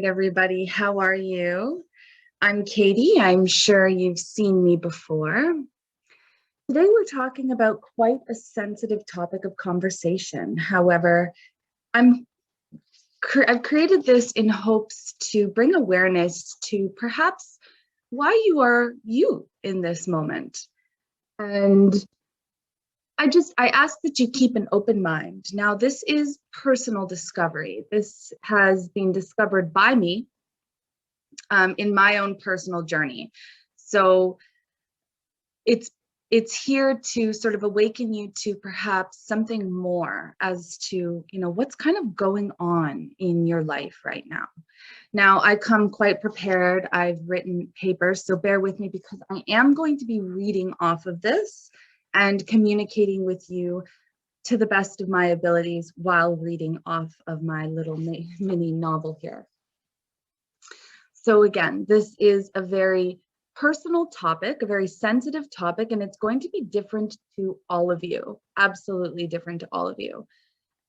right, everybody. How are you? I'm Katie. I'm sure you've seen me before. Today, we're talking about quite a sensitive topic of conversation. However, I've created this in hopes to bring awareness to perhaps why you are you in this moment. And I ask that you keep an open mind. Now, this is personal discovery. This has been discovered by me in my own personal journey. So it's here to sort of awaken you to perhaps something more as to, what's kind of going on in your life right now. Now, I come quite prepared. I've written papers, so bear with me because I am going to be reading off of this and communicating with you to the best of my abilities while reading off of my little mini novel here. So again, this is a very personal topic, a very sensitive topic, and it's going to be different to all of you, absolutely different to all of you.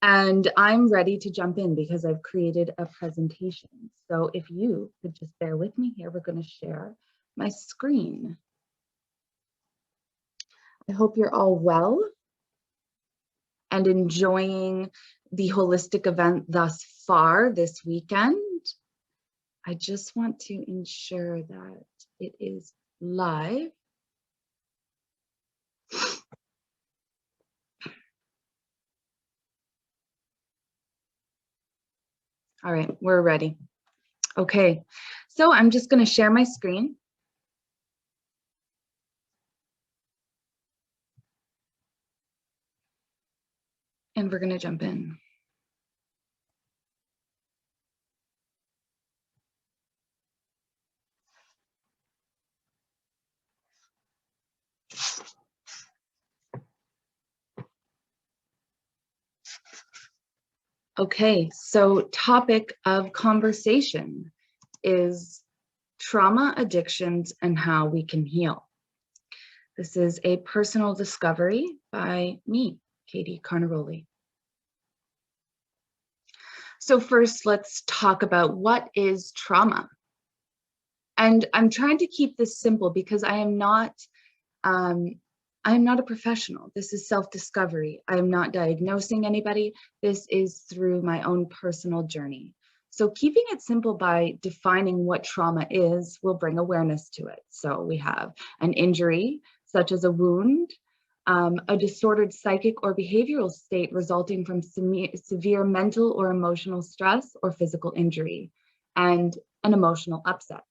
And I'm ready to jump in because I've created a presentation. So if you could just bear with me here, we're going to share my screen. I hope you're all well and enjoying the holistic event thus far this weekend. I just want to ensure that it is live. All right, we're ready. Okay, so I'm just going to share my screen. And we're going to jump in. Okay, so topic of conversation is trauma, addictions, and how we can heal. This is a personal discovery by me, Katie Carnaroli. So first, let's talk about what is trauma. And I'm trying to keep this simple because I am not a professional. This is self-discovery. I am not diagnosing anybody. This is through my own personal journey. So keeping it simple by defining what trauma is will bring awareness to it. So we have an injury, such as a wound, a disordered psychic or behavioral state resulting from severe mental or emotional stress or physical injury, and an emotional upset.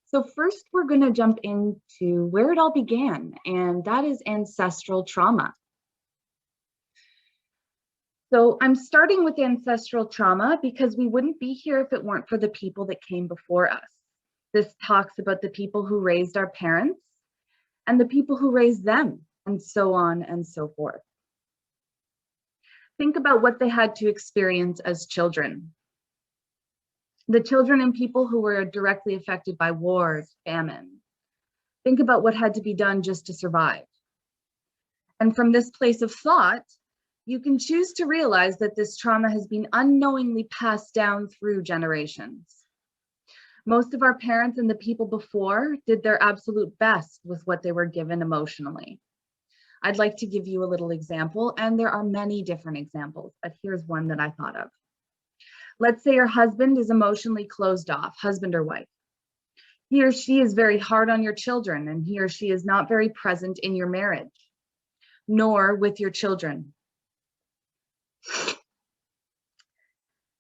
So first, we're going to jump into where it all began, and that is ancestral trauma. So I'm starting with ancestral trauma because we wouldn't be here if it weren't for the people that came before us. This talks about the people who raised our parents and the people who raised them, and so on and so forth. Think about what they had to experience as children. The children and people who were directly affected by wars, famine. Think about what had to be done just to survive. And from this place of thought, you can choose to realize that this trauma has been unknowingly passed down through generations. Most of our parents and the people before did their absolute best with what they were given emotionally. I'd like to give you a little example, and there are many different examples, but here's one that I thought of. Let's say your husband is emotionally closed off, husband or wife. He or she is very hard on your children, and he or she is not very present in your marriage, nor with your children.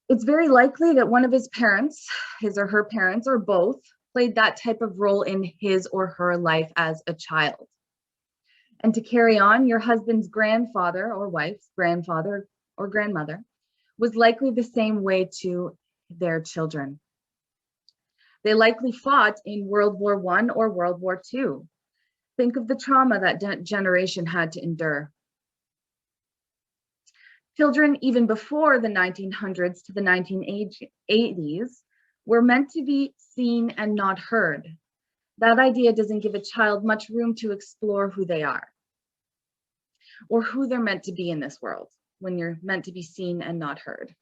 It's very likely that one of his parents, his or her parents, or both, played that type of role in his or her life as a child. And to carry on, your husband's grandfather or wife's grandfather or grandmother was likely the same way to their children. They likely fought in World War I or World War II. Think of the trauma that generation had to endure. Children, even before the 1900s to the 1980s, were meant to be seen and not heard. That idea doesn't give a child much room to explore who they are or who they're meant to be in this world when you're meant to be seen and not heard.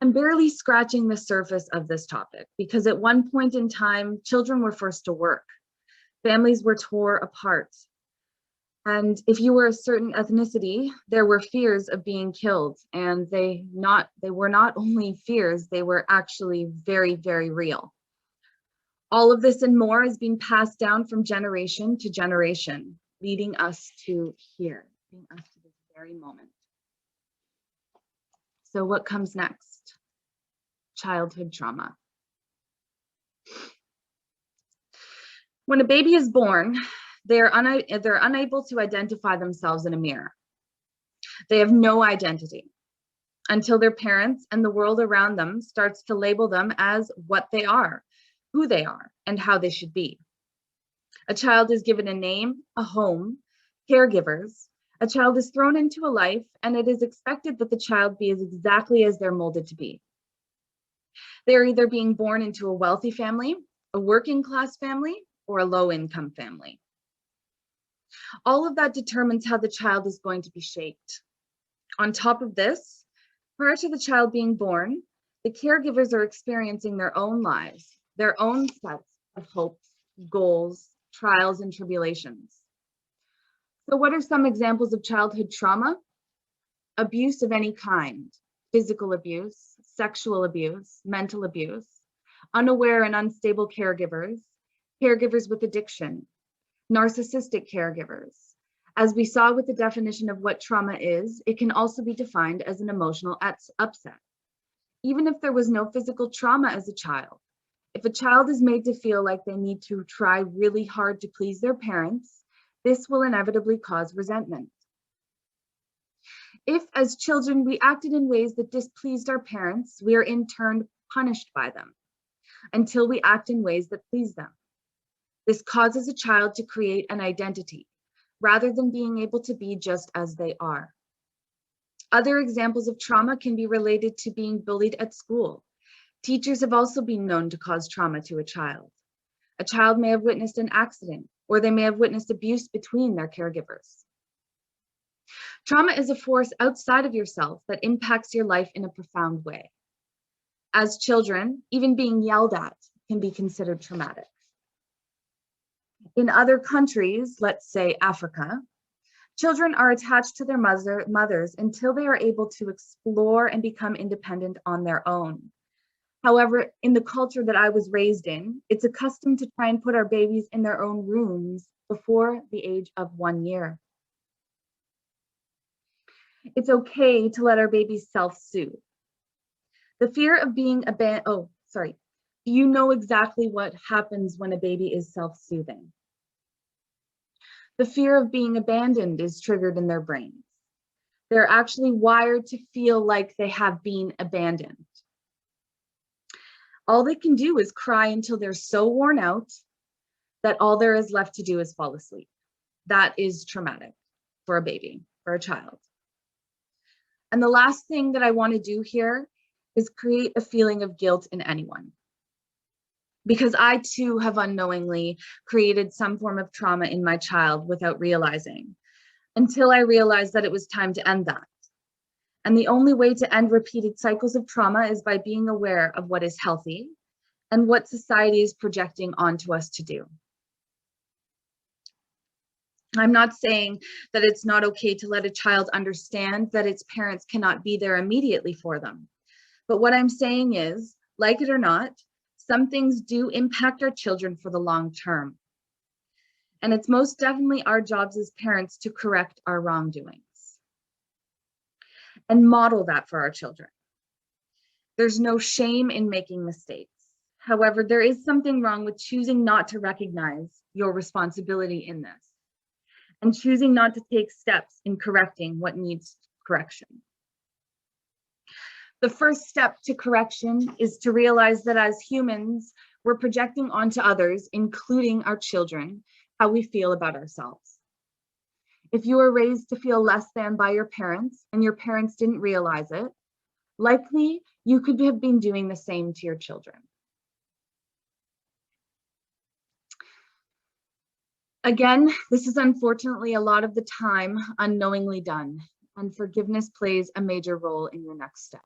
I'm barely scratching the surface of this topic because at one point in time, children were forced to work. Families were torn apart. And if you were a certain ethnicity, there were fears of being killed. And they were not only fears, they were actually very, very real. All of this and more is being passed down from generation to generation, leading us to here, leading us to this very moment. So what comes next? Childhood trauma. When a baby is born, they're unable to identify themselves in a mirror. They have no identity until their parents and the world around them starts to label them as what they are, who they are, and how they should be. A child is given a name, a home, caregivers. A child is thrown into a life, and it is expected that the child be exactly as they're molded to be. They're either being born into a wealthy family, a working class family, or a low-income family. All of that determines how the child is going to be shaped. On top of this, prior to the child being born, the caregivers are experiencing their own lives, their own sets of hopes, goals, trials, and tribulations. So what are some examples of childhood trauma? Abuse of any kind, physical abuse, sexual abuse, mental abuse, unaware and unstable caregivers, caregivers with addiction, narcissistic caregivers. As we saw with the definition of what trauma is, it can also be defined as an emotional upset. Even if there was no physical trauma as a child, if a child is made to feel like they need to try really hard to please their parents, this will inevitably cause resentment. If, as children, we acted in ways that displeased our parents, we are in turn punished by them until we act in ways that please them. This causes a child to create an identity rather than being able to be just as they are. Other examples of trauma can be related to being bullied at school. Teachers have also been known to cause trauma to a child. A child may have witnessed an accident, or they may have witnessed abuse between their caregivers. Trauma is a force outside of yourself that impacts your life in a profound way. As children, even being yelled at can be considered traumatic. In other countries, let's say Africa, children are attached to their mothers until they are able to explore and become independent on their own. However, in the culture that I was raised in, it's a custom to try and put our babies in their own rooms before the age of 1 year. It's okay to let our babies self-soothe. The fear of being abandoned, you know exactly what happens when a baby is self-soothing. The fear of being abandoned is triggered in their brains. They're actually wired to feel like they have been abandoned. All they can do is cry until they're so worn out that all there is left to do is fall asleep. That is traumatic for a baby, for a child. And the last thing that I want to do here is create a feeling of guilt in anyone. Because I too have unknowingly created some form of trauma in my child without realizing, until I realized that it was time to end that. And the only way to end repeated cycles of trauma is by being aware of what is healthy and what society is projecting onto us to do. I'm not saying that it's not okay to let a child understand that its parents cannot be there immediately for them. But what I'm saying is, like it or not, some things do impact our children for the long term. And it's most definitely our jobs as parents to correct our wrongdoings and model that for our children. There's no shame in making mistakes. However, there is something wrong with choosing not to recognize your responsibility in this and choosing not to take steps in correcting what needs correction. The first step to correction is to realize that as humans, we're projecting onto others, including our children, how we feel about ourselves. If you were raised to feel less than by your parents and your parents didn't realize it, likely you could have been doing the same to your children. Again, this is unfortunately a lot of the time unknowingly done, and forgiveness plays a major role in your next steps.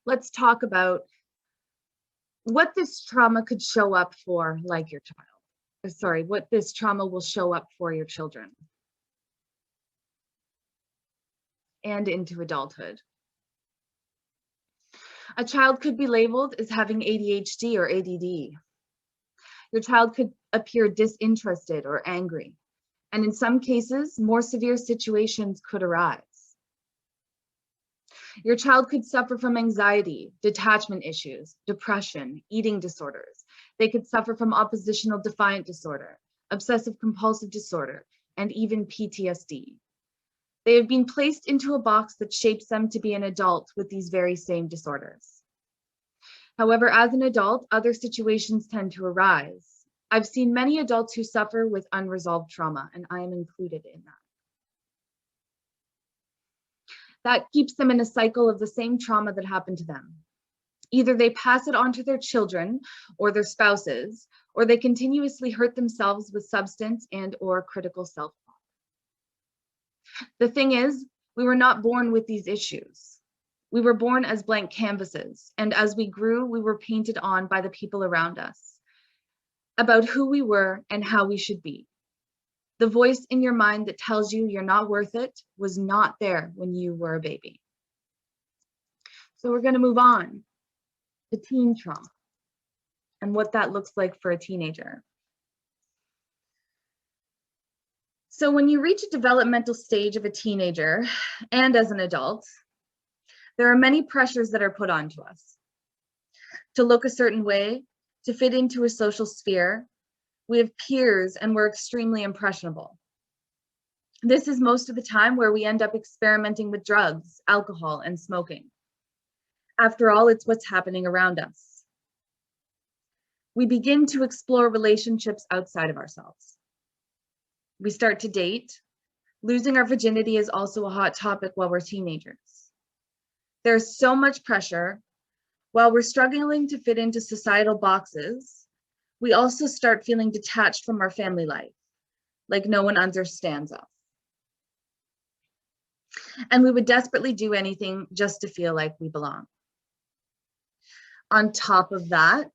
let's talk about what this trauma could show up for, like your child. Sorry, what this trauma will show up for your children and into adulthood. A child could be labeled as having ADHD or ADD. Your child could appear disinterested or angry. And in some cases, more severe situations could arise. Your child could suffer from anxiety, detachment issues, depression, eating disorders. They could suffer from oppositional defiant disorder, obsessive compulsive disorder, and even PTSD. They have been placed into a box that shapes them to be an adult with these very same disorders. However, as an adult, other situations tend to arise. I've seen many adults who suffer with unresolved trauma, and I am included in that. That keeps them in a cycle of the same trauma that happened to them. Either they pass it on to their children or their spouses, or they continuously hurt themselves with substance and or critical self-talk. The thing is, we were not born with these issues. We were born as blank canvases, and as we grew, we were painted on by the people around us about who we were and how we should be. The voice in your mind that tells you you're not worth it was not there when you were a baby. So we're going to move on to teen trauma and what that looks like for a teenager. So when you reach a developmental stage of a teenager and as an adult, there are many pressures that are put onto us. To look a certain way, to fit into a social sphere, we have peers and we're extremely impressionable. This is most of the time where we end up experimenting with drugs, alcohol, and smoking. After all, it's what's happening around us. We begin to explore relationships outside of ourselves. We start to date. Losing our virginity is also a hot topic while we're teenagers. There's so much pressure. While we're struggling to fit into societal boxes, we also start feeling detached from our family life, like no one understands us. And we would desperately do anything just to feel like we belong. On top of that,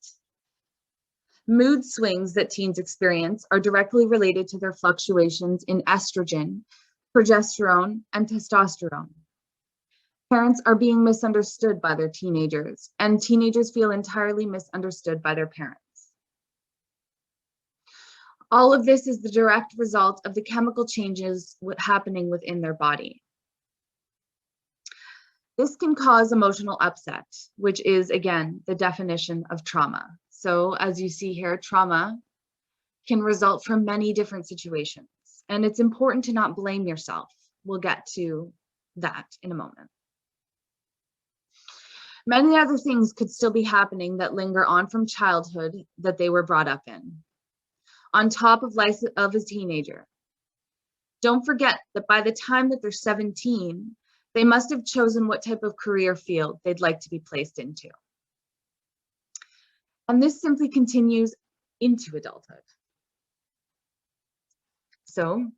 mood swings that teens experience are directly related to their fluctuations in estrogen, progesterone, and testosterone. Parents are being misunderstood by their teenagers, and teenagers feel entirely misunderstood by their parents. All of this is the direct result of the chemical changes happening within their body. This can cause emotional upset, which is, again, the definition of trauma. So as you see here, trauma can result from many different situations, and it's important to not blame yourself. We'll get to that in a moment. Many other things could still be happening that linger on from childhood that they were brought up in, on top of life of a teenager. Don't forget that by the time that they're 17, they must have chosen what type of career field they'd like to be placed into. And this simply continues into adulthood. So,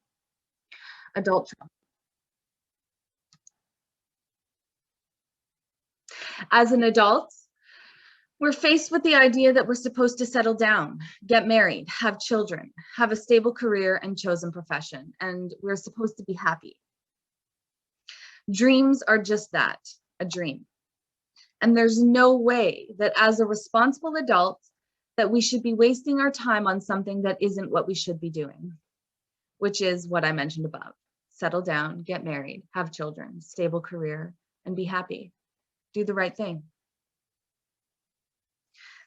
adult trauma. As an adult, we're faced with the idea that we're supposed to settle down, get married, have children, have a stable career and chosen profession, and we're supposed to be happy. Dreams are just that, a dream. And there's no way that as a responsible adult that we should be wasting our time on something that isn't what we should be doing, which is what I mentioned above. Settle down, get married, have children, stable career, and be happy. Do the right thing.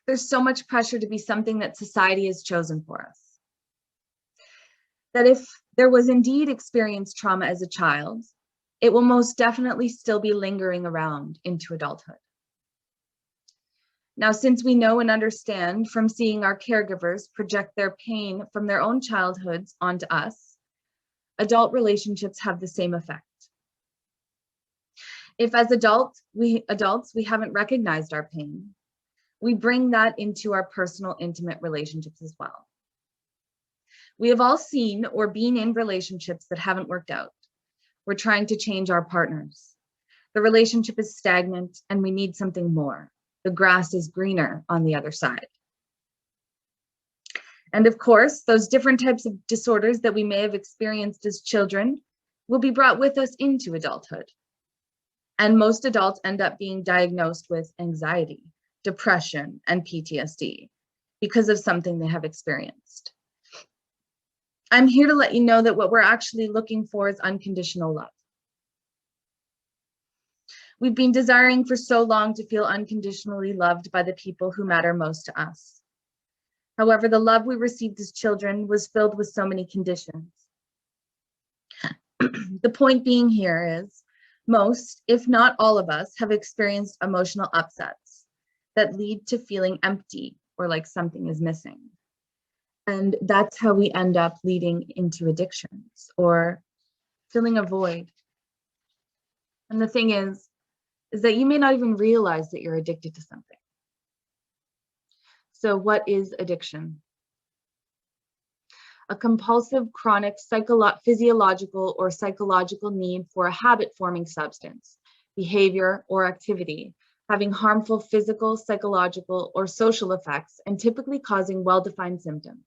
There's so much pressure to be something that society has chosen for us. That if there was indeed experienced trauma as a child, it will most definitely still be lingering around into adulthood. Now, since we know and understand from seeing our caregivers project their pain from their own childhoods onto us, adult relationships have the same effect. If as adults we haven't recognized our pain, we bring that into our personal, intimate relationships as well. We have all seen or been in relationships that haven't worked out. We're trying to change our partners. The relationship is stagnant and we need something more. The grass is greener on the other side. And of course, those different types of disorders that we may have experienced as children will be brought with us into adulthood. And most adults end up being diagnosed with anxiety, depression, and PTSD because of something they have experienced. I'm here to let you know that what we're actually looking for is unconditional love. We've been desiring for so long to feel unconditionally loved by the people who matter most to us. However, the love we received as children was filled with so many conditions. The point being here is, most, if not all of us, have experienced emotional upsets that lead to feeling empty or like something is missing. And that's how we end up leading into addictions or filling a void. And the thing is that you may not even realize that you're addicted to something. So what is addiction? A compulsive, chronic, physiological or psychological need for a habit-forming substance, behavior, or activity, having harmful physical, psychological, or social effects, and typically causing well-defined symptoms,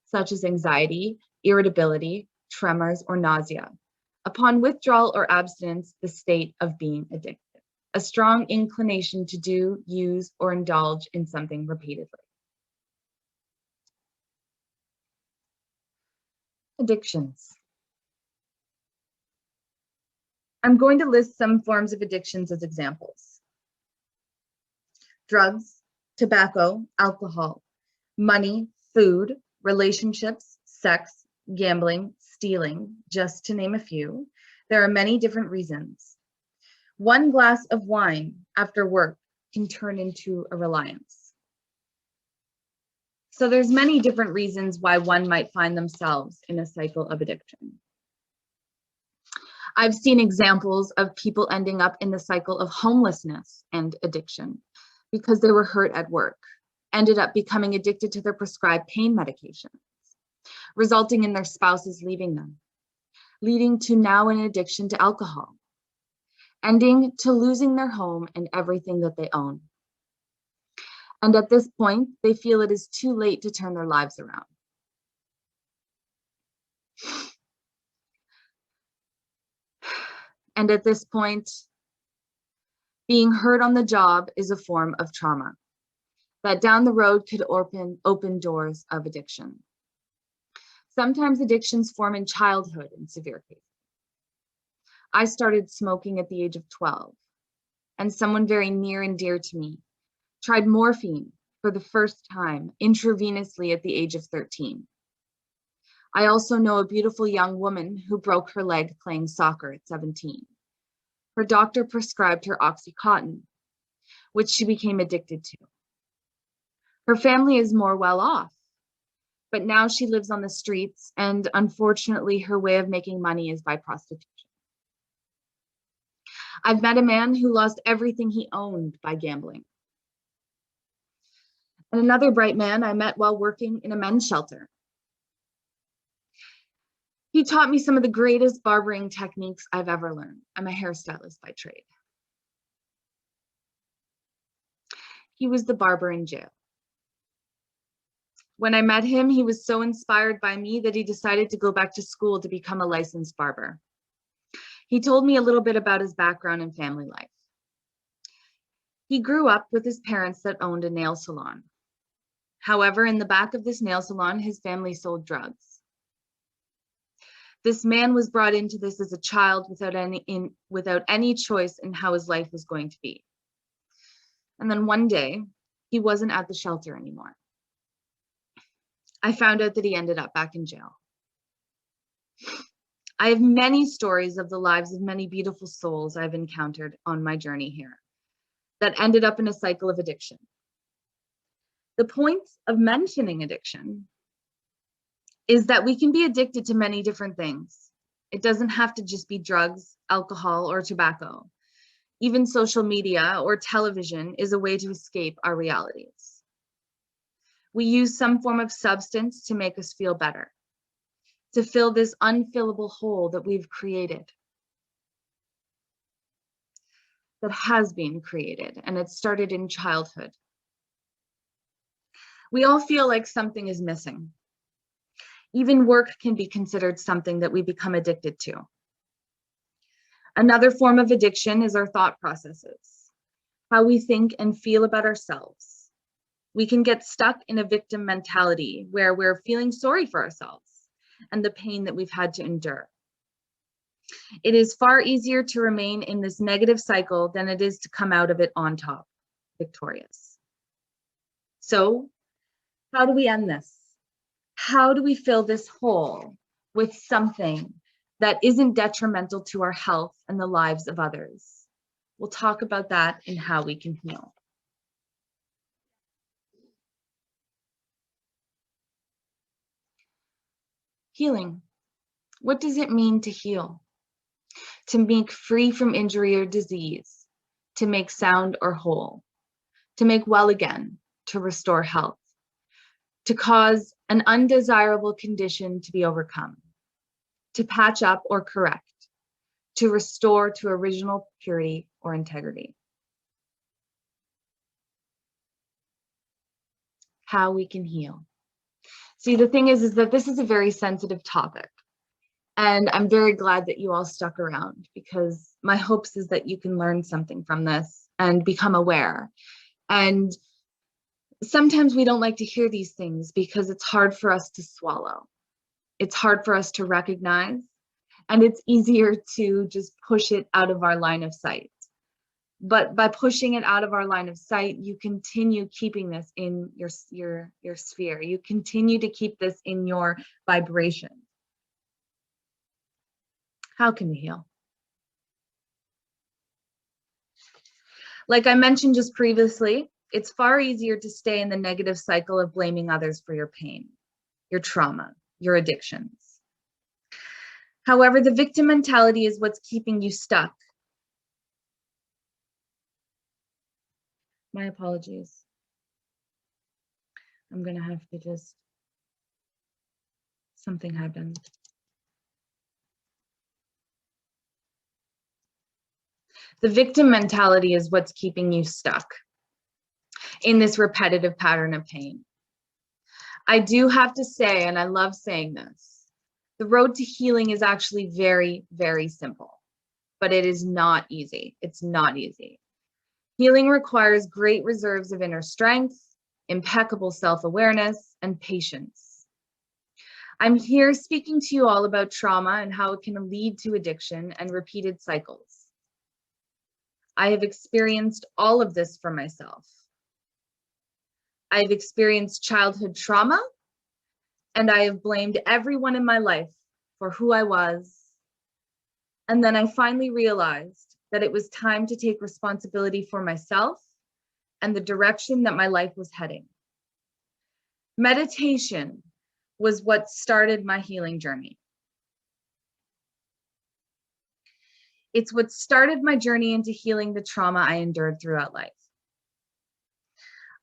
such as anxiety, irritability, tremors, or nausea. Upon withdrawal or abstinence, the state of being addicted. A strong inclination to do, use, or indulge in something repeatedly. Addictions. I'm going to list some forms of addictions as examples. Drugs, tobacco, alcohol, money, food, relationships, sex, gambling, stealing, just to name a few. There are many different reasons. One glass of wine after work can turn into a reliance. So there's many different reasons why one might find themselves in a cycle of addiction. I've seen examples of people ending up in the cycle of homelessness and addiction because they were hurt at work, ended up becoming addicted to their prescribed pain medications, resulting in their spouses leaving them, leading to now an addiction to alcohol, ending to losing their home and everything that they own. And at this point, they feel it is too late to turn their lives around. And at this point, being hurt on the job is a form of trauma that down the road could open doors of addiction. Sometimes addictions form in childhood in severe cases. I started smoking at the age of 12, and someone very near and dear to me tried morphine for the first time intravenously at the age of 13. I also know a beautiful young woman who broke her leg playing soccer at 17. Her doctor prescribed her Oxycontin, which she became addicted to. Her family is more well off, but now she lives on the streets, and unfortunately her way of making money is by prostitution. I've met a man who lost everything he owned by gambling. And another bright man I met while working in a men's shelter. He taught me some of the greatest barbering techniques I've ever learned. I'm a hairstylist by trade. He was the barber in jail. When I met him, he was so inspired by me that he decided to go back to school to become a licensed barber. He told me a little bit about his background and family life. He grew up with his parents that owned a nail salon. However, in the back of this nail salon, his family sold drugs. This man was brought into this as a child without any choice in how his life was going to be. And then one day, he wasn't at the shelter anymore. I found out that he ended up back in jail. I have many stories of the lives of many beautiful souls I've encountered on my journey here that ended up in a cycle of addiction. The point of mentioning addiction is that we can be addicted to many different things. It doesn't have to just be drugs, alcohol, or tobacco. Even social media or television is a way to escape our realities. We use some form of substance to make us feel better, to fill this unfillable hole that we've created. that has been created, and it started in childhood. We all feel like something is missing. Even work can be considered something that we become addicted to. Another form of addiction is our thought processes, how we think and feel about ourselves. We can get stuck in a victim mentality where we're feeling sorry for ourselves and the pain that we've had to endure. It is far easier to remain in this negative cycle than it is to come out of it on top, victorious. So, how do we end this? How do we fill this hole with something that isn't detrimental to our health and the lives of others? We'll talk about that in how we can heal. Healing. What does it mean to heal? To make free from injury or disease, to make sound or whole, to make well again, to restore health, to cause an undesirable condition to be overcome, to patch up or correct, to restore to original purity or integrity. How we can heal. See, the thing is that this is a very sensitive topic. And I'm very glad that you all stuck around, because my hopes is that you can learn something from this and become aware. And sometimes we don't like to hear these things because it's hard for us to swallow. It's hard for us to recognize, and it's easier to just push it out of our line of sight. But by pushing it out of our line of sight, you continue keeping this in your sphere. You continue to keep this in your vibration. How can we heal? Like I mentioned just previously, it's far easier to stay in the negative cycle of blaming others for your pain, your trauma, your addictions. However, the victim mentality is what's keeping you stuck. My apologies. I'm going to have to just, something happened. The victim mentality is what's keeping you stuck in this repetitive pattern of pain. I do have to say, and I love saying this, the road to healing is actually very, very simple, but it is not easy. It's not easy. Healing requires great reserves of inner strength, impeccable self-awareness, and patience. I'm here speaking to you all about trauma and how it can lead to addiction and repeated cycles. I have experienced all of this for myself. I've experienced childhood trauma, and I have blamed everyone in my life for who I was. And then I finally realized that it was time to take responsibility for myself and the direction that my life was heading. Meditation was what started my healing journey. It's what started my journey into healing the trauma I endured throughout life.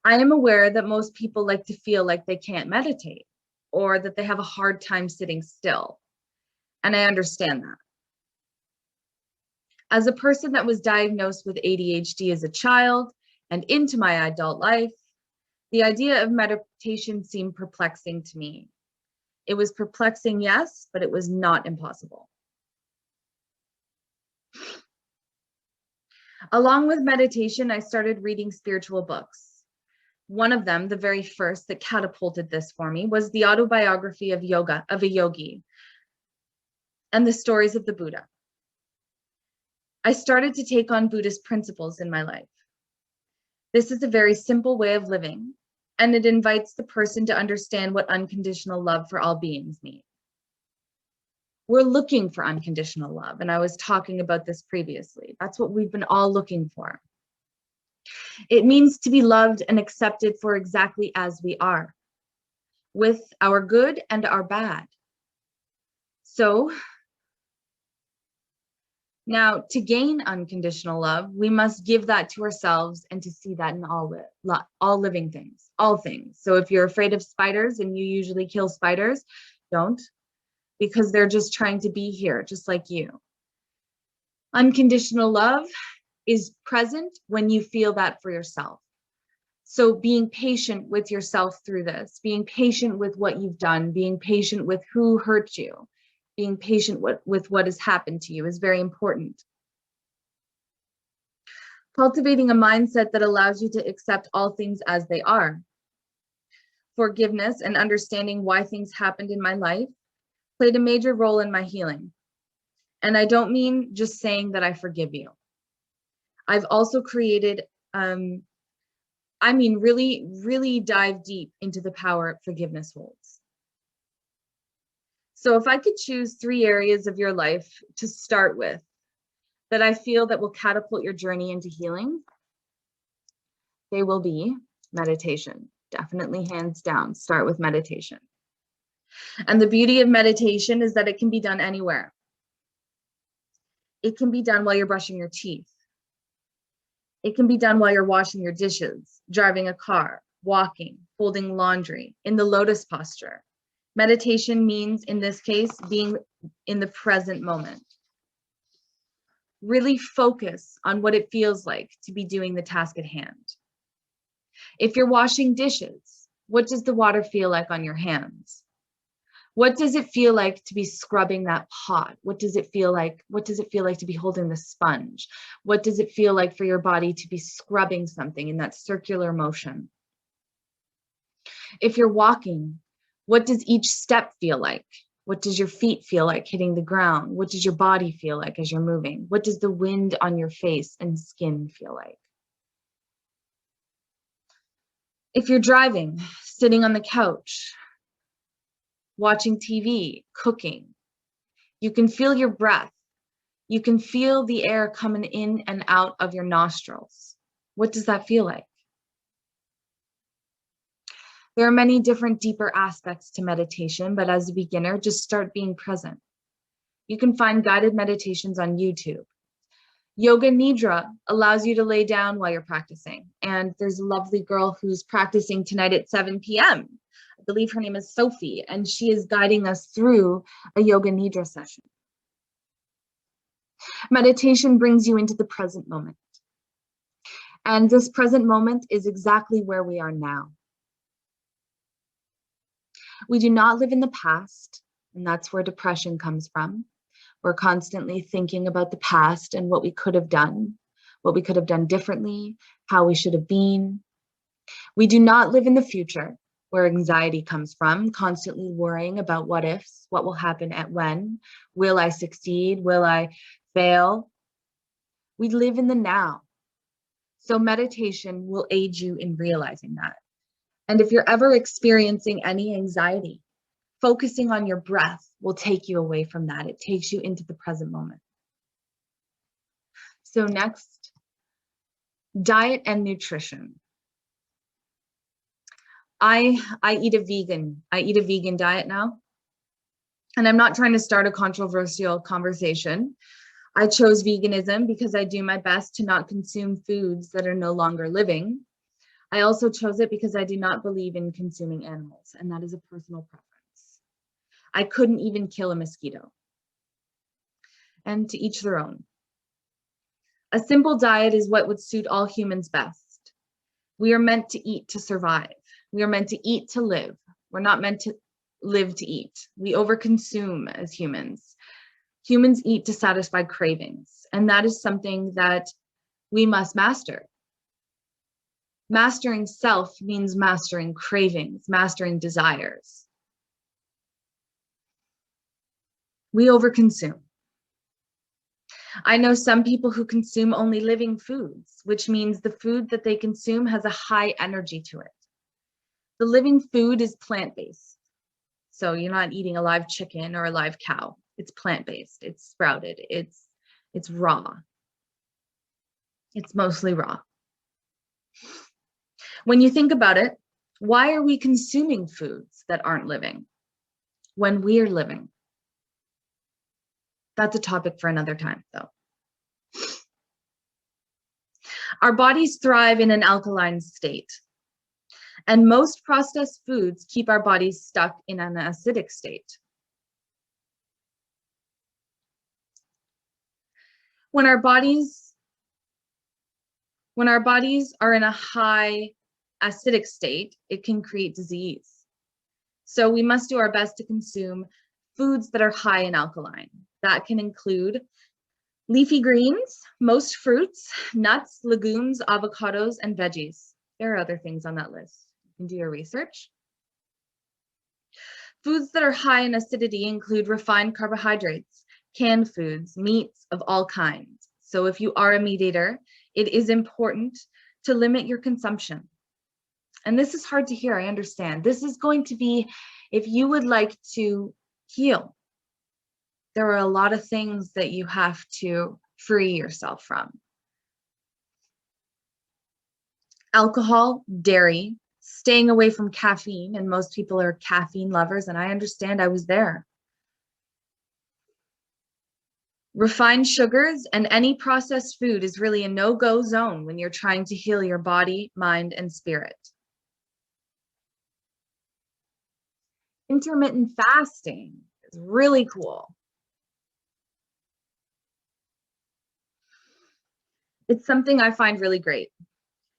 I am aware that most people like to feel like they can't meditate or that they have a hard time sitting still, and I understand that. As a person that was diagnosed with ADHD as a child and into my adult life, the idea of meditation seemed perplexing to me. It was perplexing, yes, but it was not impossible. Along with meditation, I started reading spiritual books. One of them, the very first that catapulted this for me, was the autobiography of a yogi, and the stories of the Buddha. I started to take on Buddhist principles in my life. This is a very simple way of living, and it invites the person to understand what unconditional love for all beings means. We're looking for unconditional love, and I was talking about this previously. That's what we've been all looking for. It means to be loved and accepted for exactly as we are, with our good and our bad. So, now, to gain unconditional love, we must give that to ourselves and to see that in all living things, all things. So if you're afraid of spiders and you usually kill spiders, don't, because they're just trying to be here, just like you. Unconditional love is present when you feel that for yourself. So being patient with yourself through this, being patient with what you've done, being patient with who hurt you, being patient with what has happened to you is very important. Cultivating a mindset that allows you to accept all things as they are. Forgiveness and understanding why things happened in my life played a major role in my healing. And I don't mean just saying that I forgive you. I've also created, really dive deep into the power forgiveness holds. So if I could choose 3 areas of your life to start with that I feel that will catapult your journey into healing, they will be meditation. Definitely, hands down, start with meditation. And the beauty of meditation is that it can be done anywhere. It can be done while you're brushing your teeth. It can be done while you're washing your dishes, driving a car, walking, folding laundry, in the lotus posture. Meditation means, in this case, being in the present moment. Really focus on what it feels like to be doing the task at hand. If you're washing dishes, what does the water feel like on your hands? What does it feel like to be scrubbing that pot? What does it feel like? What does it feel like to be holding the sponge? What does it feel like for your body to be scrubbing something in that circular motion? If you're walking, what does each step feel like? What does your feet feel like hitting the ground? What does your body feel like as you're moving? What does the wind on your face and skin feel like? If you're driving, sitting on the couch, watching TV, cooking, you can feel your breath. You can feel the air coming in and out of your nostrils. What does that feel like? There are many different deeper aspects to meditation, but as a beginner, just start being present. You can find guided meditations on YouTube. Yoga Nidra allows you to lay down while you're practicing. And there's a lovely girl who's practicing tonight at 7 p.m. I believe her name is Sophie, and she is guiding us through a Yoga Nidra session. Meditation brings you into the present moment. And this present moment is exactly where we are now. We do not live in the past, and that's where depression comes from. We're constantly thinking about the past and what we could have done differently, how we should have been. We do not live in the future, where anxiety comes from, constantly worrying about what ifs, what will happen at when, will I succeed, will I fail? We live in the now. So meditation will aid you in realizing that. And if you're ever experiencing any anxiety, focusing on your breath will take you away from that. It takes you into the present moment. So next, diet and nutrition. I eat a vegan diet now. And I'm not trying to start a controversial conversation. I chose veganism because I do my best to not consume foods that are no longer living. I also chose it because I do not believe in consuming animals, and that is a personal preference. I couldn't even kill a mosquito. And to each their own. A simple diet is what would suit all humans best. We are meant to eat to survive. We are meant to eat to live. We're not meant to live to eat. We overconsume as humans. Humans eat to satisfy cravings, and that is something that we must master. Mastering self means mastering cravings, mastering desires. We overconsume. I know some people who consume only living foods, which means the food that they consume has a high energy to it. The living food is plant-based. So you're not eating a live chicken or a live cow. It's plant-based, it's sprouted, it's raw. It's mostly raw. When you think about it, why are we consuming foods that aren't living when we are living? That's a topic for another time, though. Our bodies thrive in an alkaline state, and most processed foods keep our bodies stuck in an acidic state. When our bodies When our bodies are in a high acidic state, it can create disease. So we must do our best to consume foods that are high in alkaline. That can include leafy greens, most fruits, nuts, legumes, avocados, and veggies. There are other things on that list. You can do your research. Foods that are high in acidity include refined carbohydrates, canned foods, meats of all kinds. So if you are a meat eater, it is important to limit your consumption. And this is hard to hear, I understand. This is going to be, if you would like to heal, there are a lot of things that you have to free yourself from. Alcohol, dairy, staying away from caffeine, and most people are caffeine lovers, and I understand, I was there. Refined sugars and any processed food is really a no-go zone when you're trying to heal your body, mind, and spirit. Intermittent fasting is really cool. It's something I find really great.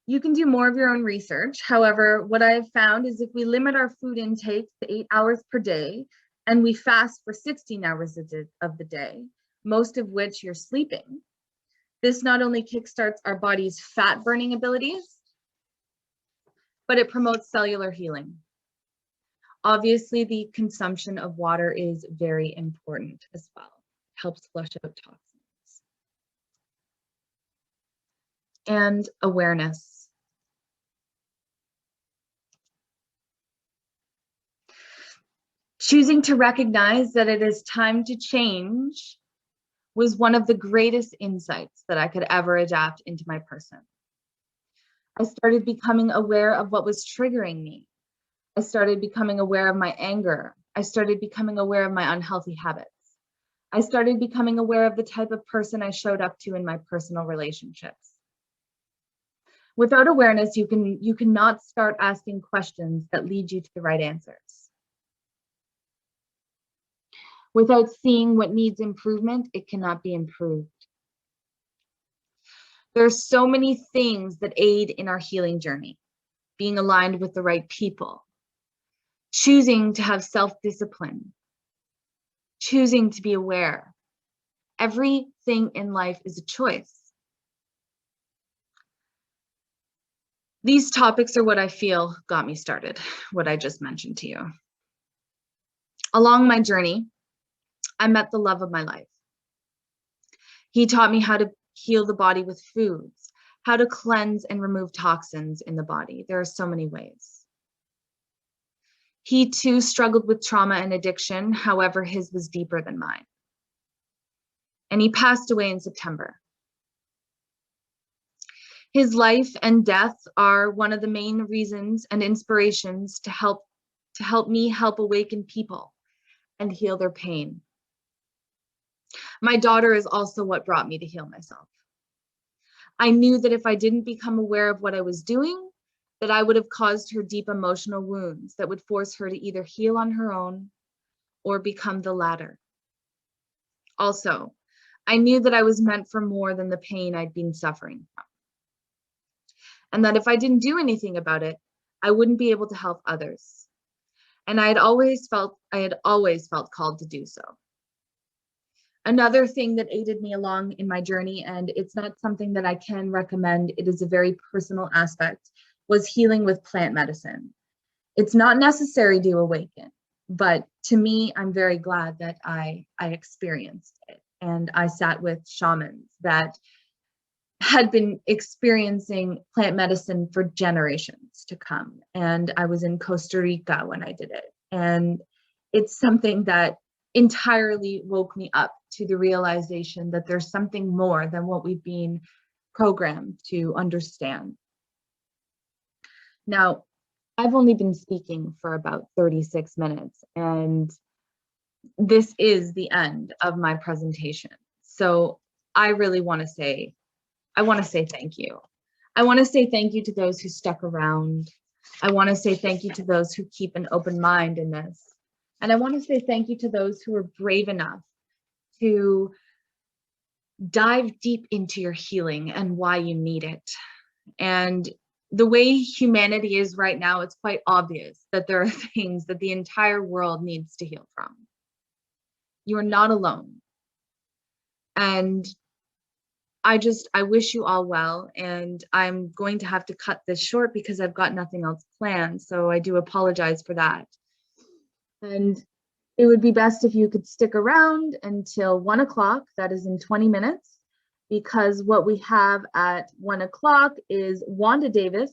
You can do more of your own research. However, what I have found is if we limit our food intake to 8 hours per day and we fast for 16 hours of the day, most of which you're sleeping, this not only kickstarts our body's fat burning abilities, but it promotes cellular healing. Obviously, the consumption of water is very important as well. It helps flush out toxins. And awareness. Choosing to recognize that it is time to change was one of the greatest insights that I could ever adapt into my person. I started becoming aware of what was triggering me. I started becoming aware of my anger. I started becoming aware of my unhealthy habits. I started becoming aware of the type of person I showed up to in my personal relationships. Without awareness, you cannot start asking questions that lead you to the right answers. Without seeing what needs improvement, it cannot be improved. There are so many things that aid in our healing journey. Being aligned with the right people, choosing to have self-discipline, choosing to be aware. Everything in life is a choice. These topics are what I feel got me started, what I just mentioned to you. Along my journey, I met the love of my life. He taught me how to heal the body with foods, how to cleanse and remove toxins in the body. There are so many ways. He too struggled with trauma and addiction. However, his was deeper than mine. And he passed away in September. His life and death are one of the main reasons and inspirations to help me help awaken people and heal their pain. My daughter is also what brought me to heal myself. I knew that if I didn't become aware of what I was doing, that I would have caused her deep emotional wounds that would force her to either heal on her own or become the latter. Also, I knew that I was meant for more than the pain I'd been suffering from. And that if I didn't do anything about it, I wouldn't be able to help others. And I had always felt called to do so. Another thing that aided me along in my journey, and it's not something that I can recommend, it is a very personal aspect, was healing with plant medicine. It's not necessary to awaken, but to me, I'm very glad that I experienced it. And I sat with shamans that had been experiencing plant medicine for generations to come. And I was in Costa Rica when I did it. And it's something that entirely woke me up to the realization that there's something more than what we've been programmed to understand. Now, I've only been speaking for about 36 minutes, and this is the end of my presentation. So I really want to say, thank you. I want to say thank you to those who stuck around. I want to say thank you to those who keep an open mind in this. And I want to say thank you to those who are brave enough to dive deep into your healing and why you need it. And the way humanity is right now, it's quite obvious that there are things that the entire world needs to heal from. You are not alone. And I wish you all well. And I'm going to have to cut this short because I've got nothing else planned. So I do apologize for that. And it would be best if you could stick around until 1 o'clock. That is in 20 minutes, because what we have at 1 o'clock is Wanda Davis,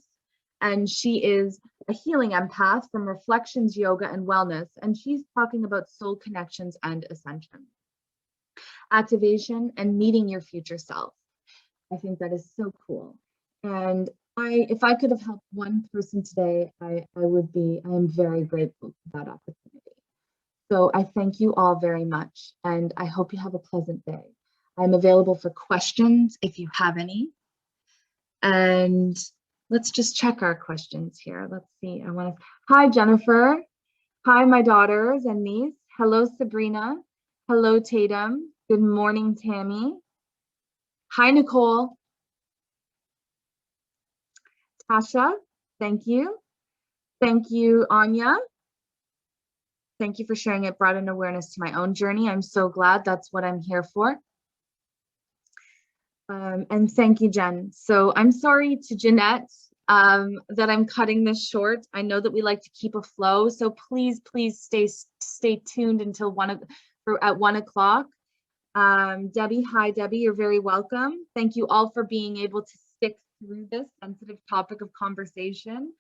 and she is a healing empath from Reflections Yoga and Wellness, and she's talking about soul connections and ascension, activation, and meeting your future self. I think that is so cool. And if I could have helped one person today, I am very grateful for that opportunity. So I thank you all very much, and I hope you have a pleasant day. I'm available for questions if you have any. And let's just check our questions here. Let's see. Hi, Jennifer. Hi, my daughters and niece. Hello, Sabrina. Hello, Tatum. Good morning, Tammy. Hi, Nicole. Tasha, thank you. Thank you, Anya. Thank you for sharing. It brought an awareness to my own journey. I'm so glad. That's what I'm here for. And thank you, Jen. So I'm sorry to Jeanette that I'm cutting this short. I know that we like to keep a flow. So please stay tuned until at 1 o'clock. Debbie, hi, Debbie. You're very welcome. Thank you all for being able to stick through this sensitive topic of conversation.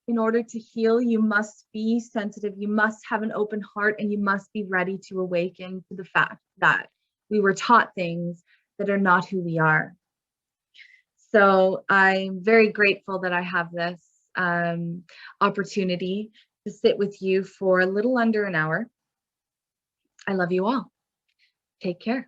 In order to heal, you must be sensitive, you must have an open heart, and you must be ready to awaken to the fact that we were taught things that are not who we are. So I'm very grateful that I have this opportunity to sit with you for a little under an hour. I love you all. Take care.